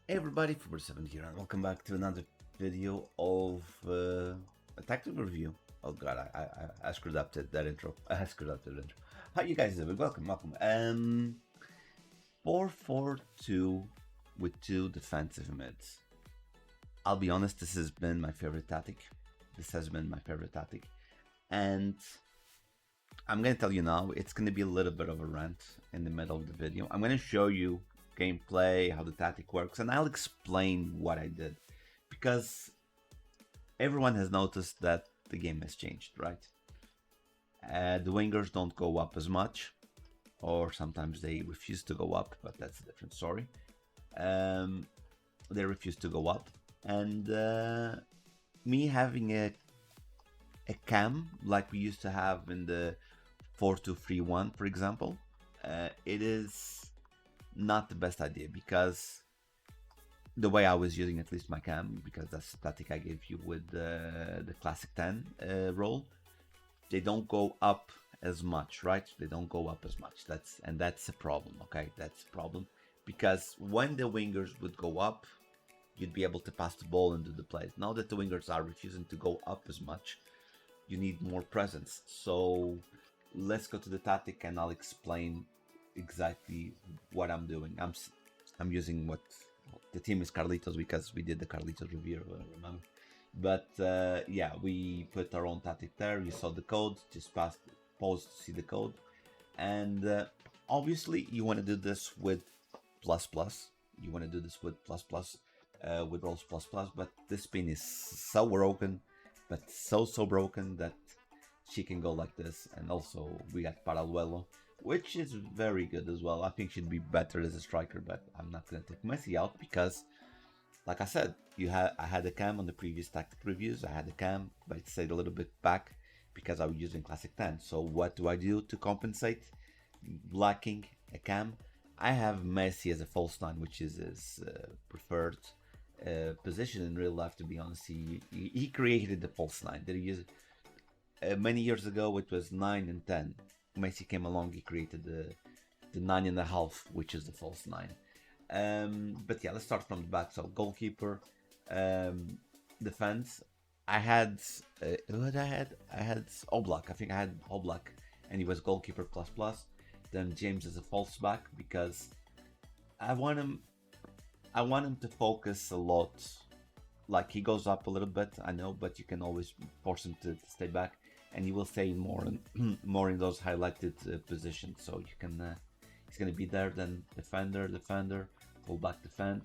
Hey everybody, Fuber7 here, and welcome back to another video of a tactical review. Oh god, I screwed up that intro. I screwed up that intro. How you guys doing? Welcome. 4-4-2 with two defensive mids. I'll be honest, this has been my favorite tactic. And I'm gonna tell you now, it's gonna be a little bit of a rant in the middle of the video. I'm gonna show you gameplay, how the tactic works, and I'll explain what I did, because everyone has noticed that the game has changed, right? The wingers don't go up as much, or sometimes they refuse to go up, but that's a different story. They refuse to go up, and me having a cam like we used to have in the 4-2-3-1, for example, it is not the best idea, because the way I was using at least my cam, because that's the tactic I gave you with the classic 10 role, they don't go up as much, right? They don't go up as much. That's a problem. Okay, that's a problem, because when the wingers would go up, you'd be able to pass the ball and do the plays. Now that the wingers are refusing to go up as much, you need more presence. So let's go to the tactic and I'll explain exactly what I'm doing. I'm using what the team is Carlitos, because we did the Carlitos review, remember? But yeah, we put our own tactic there. You saw the code, just pause to see the code. And obviously you want to do this with plus. You want to do this with plus, with rolls plus, but this pin is so broken, but so broken that she can go like this. And also we got Paraluelo, which is very good as well. I think she'd be better as a striker, but I'm not gonna take Messi out, because like I said, I had a cam on the previous tactic reviews. I had a cam, but it stayed a little bit back because I was using classic 10. So what do I do to compensate lacking a cam? I have Messi as a false 9, which is his preferred position in real life. To be honest, he created the false 9. Did he use it? Many years ago it was 9 and 10. Messi came along, he created the 9.5, which is the false 9. But yeah, let's start from the back. So goalkeeper, defense. I had what I had Oblak. I think I had Oblak, and he was goalkeeper plus. Then James is a false back, because I want him to focus a lot. Like, he goes up a little bit, I know, but you can always force him to stay back, and he will stay more in those highlighted positions. So you can he's gonna be there. Then defender, full back, defend.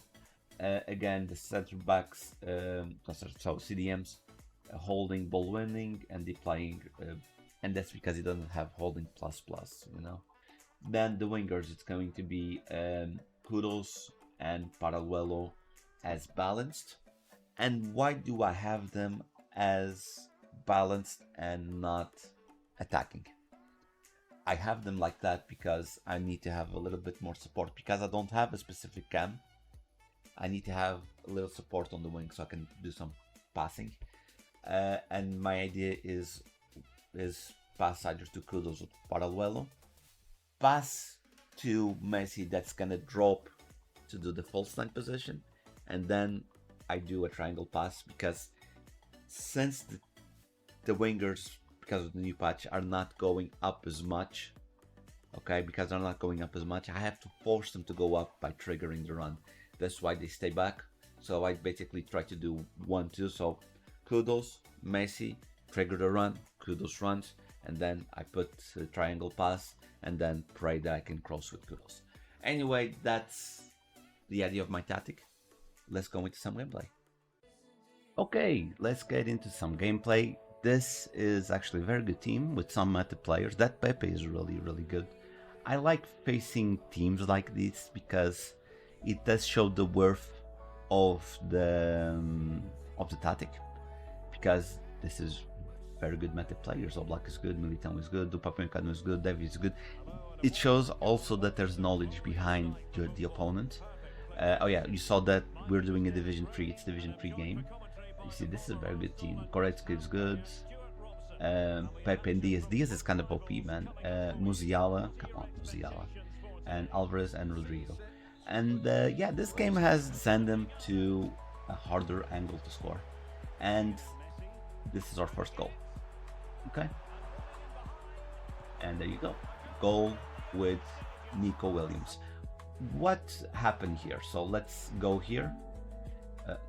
Again, the center backs, so CDMs, holding, ball winning, and deploying, and that's because he doesn't have holding plus. Then the wingers, it's going to be Kudos and Paraluelo as balanced. And why do I have them as balanced and not attacking? I have them like that because I need to have a little bit more support, because I don't have a specific cam. I need to have a little support on the wing so I can do some passing. And my idea is pass either to Kudos or Paraluelo, pass to Messi that's gonna drop to do the false 9 position, and then I do a triangle pass, because since the wingers, because of the new patch, are not going up as much, okay, because they're not going up as much, I have to force them to go up by triggering the run. That's why they stay back. So I basically try to do 1-2. So Kudos, Messi, trigger the run, Kudos runs, and then I put a triangle pass, and then pray that I can cross with Kudos. Anyway, that's the idea of my tactic. Let's go into some gameplay. Okay, let's get into some gameplay. This is actually a very good team with some meta players. That Pepe is really good. I like facing teams like this because it does show the worth of the tactic, because this is very good meta players. Oblak is good, Militão is good, Upamecano is good, David is good. It shows also that there's knowledge behind the opponent. Oh yeah, you saw that we're doing a Division 3. It's Division 3 game. You see, this is a very good team. Goretzka is good. Pepe and Diaz. Diaz is kind of OP, man. Musiala, come on, Musiala. And Alvarez and Rodrigo. And yeah, this game has sent them to a harder angle to score. And this is our first goal. Okay. And there you go. Goal with Nico Williams. What happened here? So let's go here.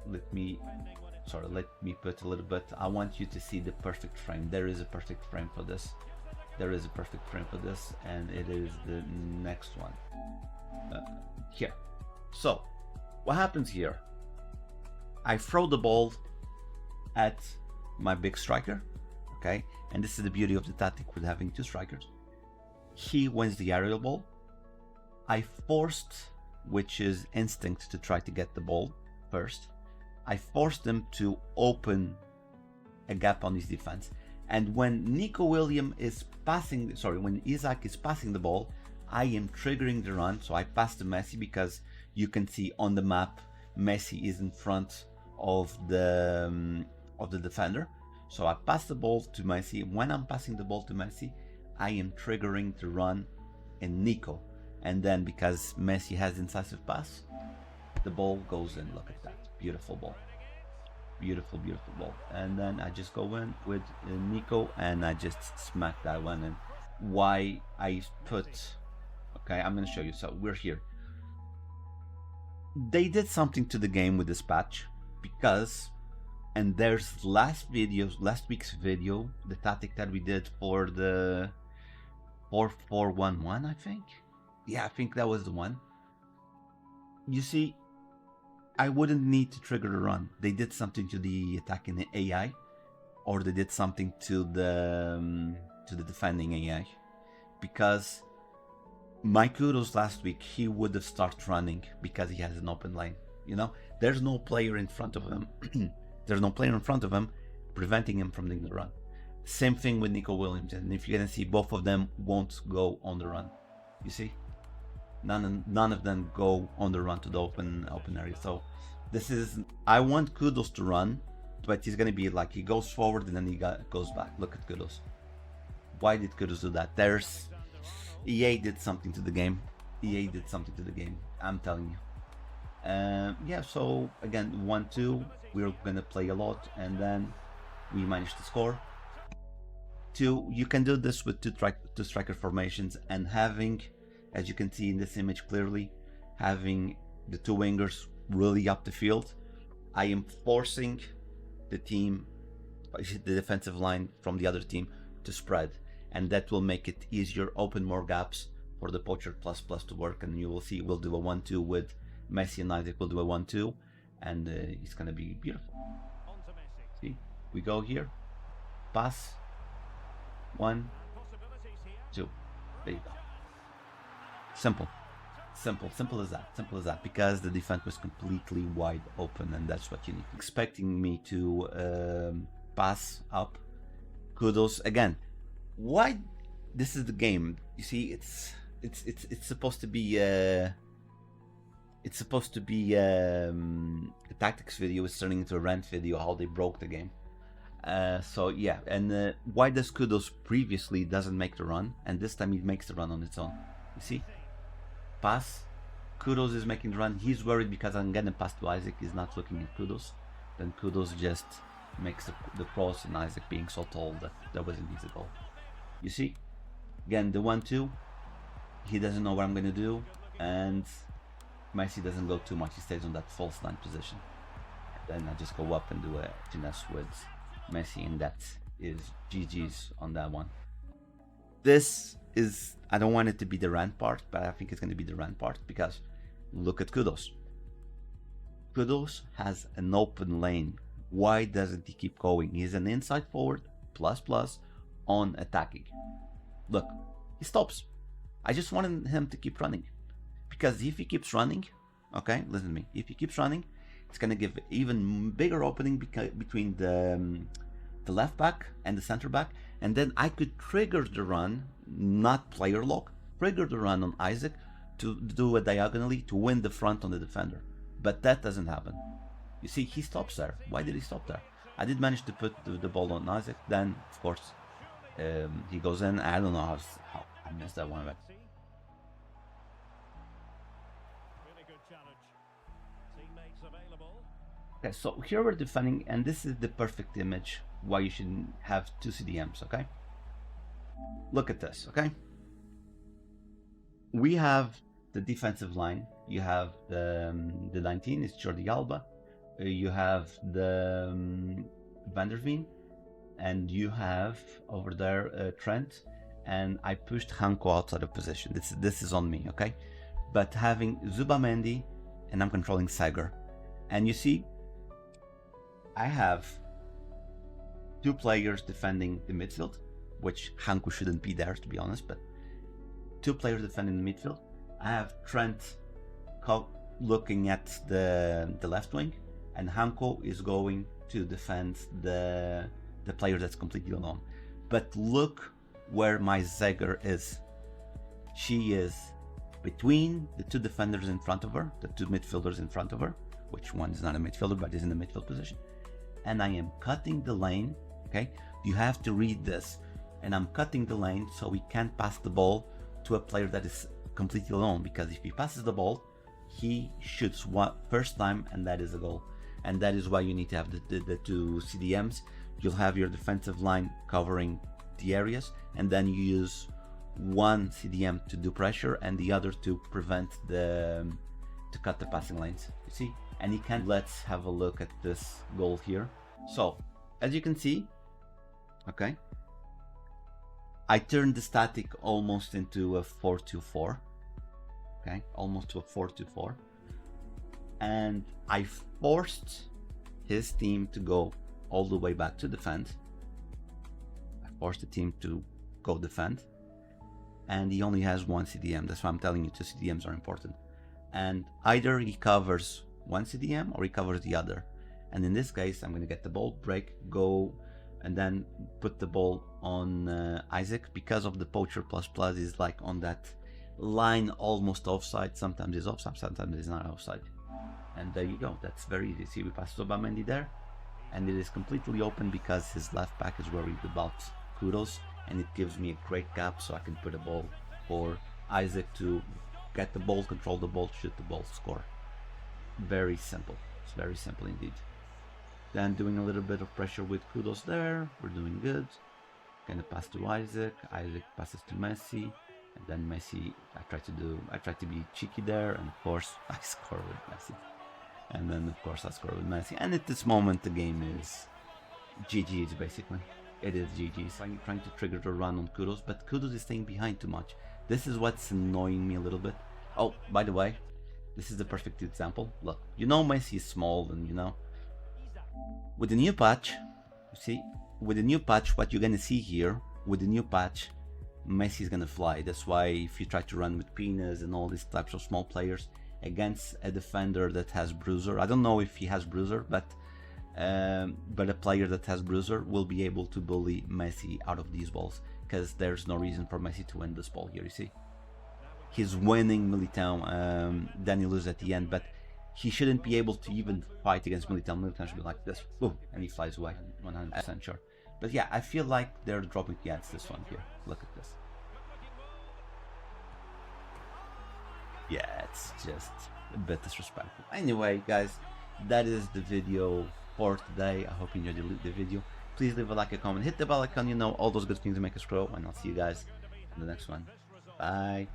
Let me put a little bit. I want you to see the perfect frame. There is a perfect frame for this. There is a perfect frame for this, and it is the next one. Here. So, what happens here? I throw the ball at my big striker, okay? And this is the beauty of the tactic with having two strikers. He wins the aerial ball. I forced, which is instinct, to try to get the ball first. I forced him to open a gap on his defense. And when Nico Williams is passing, when Isak is passing the ball, I am triggering the run. So I pass to Messi because you can see on the map, Messi is in front of the defender. So I pass the ball to Messi. When I'm passing the ball to Messi, I am triggering the run in Nico. And then because Messi has incisive pass, the ball goes in. Look at that. Beautiful ball. Beautiful, beautiful ball. And then I just go in with Nico and I just smack that one in. Why I put... Okay, I'm going to show you. So we're here. They did something to the game with this patch because... And there's last week's video, the tactic that we did for the 4-4-1-1, I think. Yeah, I think that was the one. You see, I wouldn't need to trigger the run. They did something to the attacking AI, or they did something to the defending AI, because my Kudos last week, he would have started running because he has an open lane. You know, there's no player in front of him. There's no player in front of him preventing him from doing the run. Same thing with Nico Williams, and if you can see, both of them won't go on the run. You see, none of them go on the run to the open area. So this is, I want Kudos to run, but he's gonna be like, he goes forward and then he goes back. Look at Kudos. Why did Kudos do that? There's EA did something to the game. EA did something to the game. I'm telling you. Yeah. So again, 1-2. We're gonna play a lot, and then we managed to score. You can do this with two striker formations, and having, as you can see in this image clearly, having the two wingers really up the field. I am forcing the team, the defensive line from the other team, to spread, and that will make it easier, open more gaps for the Poacher plus to work. And you will see we'll do a 1-2 with Messi and Isaac. We'll do a 1-2, and it's gonna be beautiful. See, we go here, pass, 1, 2, there you go. Simple as that, because the defense was completely wide open, and that's what you need. Expecting me to pass up. Kudos again. Why? This is the game. You see, it's supposed to be a tactics video. Is turning into a rant video how they broke the game. So yeah, and why does Kudos previously doesn't make the run, and this time he makes the run on its own? You see, pass. Kudos is making the run. He's worried because I'm gonna pass to Isaac. He's not looking at Kudos. Then Kudos just makes the cross, and Isaac, being so tall, that was an easy goal. You see, again the 1-2. He doesn't know what I'm gonna do, and Messi doesn't go too much. He stays on that false 9 position. Then I just go up and do a finesse with Messi, and that is GG's on that one. This is, I don't want it to be the rant part, but I think it's going to be the rant part, because look at Kudos. Kudos has an open lane. Why doesn't he keep going? He's an inside forward plus on attacking. Look, he stops. I just wanted him to keep running, because if he keeps running, okay, listen to me, if he keeps running, it's going to give even bigger opening between the left back and the center back, and then I could trigger the run, not player lock, trigger the run on Isaac to do it diagonally to win the front on the defender. But that doesn't happen. You see, he stops there. Why did he stop there? I did manage to put the ball on Isaac. Then, of course, he goes in. I don't know how I missed that one. But Okay, so here we're defending, and this is the perfect image why you should have two CDMs, okay? Look at this, okay? We have the defensive line. You have the 19, it's Jordi Alba. You have the Van der Veen, and you have over there Trent, and I pushed Hanko outside of position. This is on me, okay? But having Zubamendi, and I'm controlling Sager, and you see, I have two players defending the midfield, which Hanko shouldn't be there, to be honest, but two players defending the midfield. I have Trent looking at the left wing, and Hanko is going to defend the player that's completely alone. But look where my Sager is. She is between the two defenders in front of her, the two midfielders in front of her, which one is not a midfielder but is in the midfield position. And I am cutting the lane, okay? You have to read this. And I'm cutting the lane so we can't pass the ball to a player that is completely alone, because if he passes the ball, he shoots one first time and that is a goal. And that is why you need to have the two CDMs. You'll have your defensive line covering the areas, and then you use one CDM to do pressure and the other to prevent to cut the passing lanes, you see? And you can, let's have a look at this goal here. So as you can see, okay, I turned the static almost into a 4-2-4, okay, almost to a 4-2-4, and I forced his team to go all the way back to defend. I forced the team to go defend, and he only has one CDM. That's why I'm telling you, two CDMs are important. And either he covers one CDM or he covers the other. And in this case, I'm going to get the ball, break, go, and then put the ball on Isaac, because of the poacher ++ is like on that line almost offside. Sometimes it's offside, sometimes it's not offside. And there you go, that's very easy. See, we pass Zubamendi there, and it is completely open because his left back is worried about Kudos, and it gives me a great gap so I can put a ball for Isaac to get the ball, control the ball, shoot the ball, score. Very simple. It's very simple indeed. Then doing a little bit of pressure with Kudos there. We're doing good. Gonna pass to Isaac. Isaac passes to Messi, and then Messi. I try to be cheeky there, and of course I score with Messi. And then of course I score with Messi. And at this moment the game is GG's basically. It is GG's. I'm trying to trigger the run on Kudos, but Kudos is staying behind too much. This is what's annoying me a little bit. Oh, by the way, this is the perfect example. Look, you know Messi is small, and you know, with the new patch, you see, with the new patch, what you're gonna see here, with the new patch, Messi is gonna fly. That's why if you try to run with Pinas and all these types of small players against a defender that has Bruiser, I don't know if he has Bruiser, but a player that has Bruiser will be able to bully Messi out of these balls, because there's no reason for Messi to win this ball here, you see. He's winning Militão, then he loses at the end, but he shouldn't be able to even fight against Militão. Militão should be like this, boom, and he flies away, 100% sure. But yeah, I feel like they're dropping against this one here. Look at this. Yeah, it's just a bit disrespectful. Anyway, guys, that is the video for today. I hope you enjoyed the video. Please leave a like, a comment, hit the bell icon, you know, all those good things to make us grow, and I'll see you guys in the next one. Bye.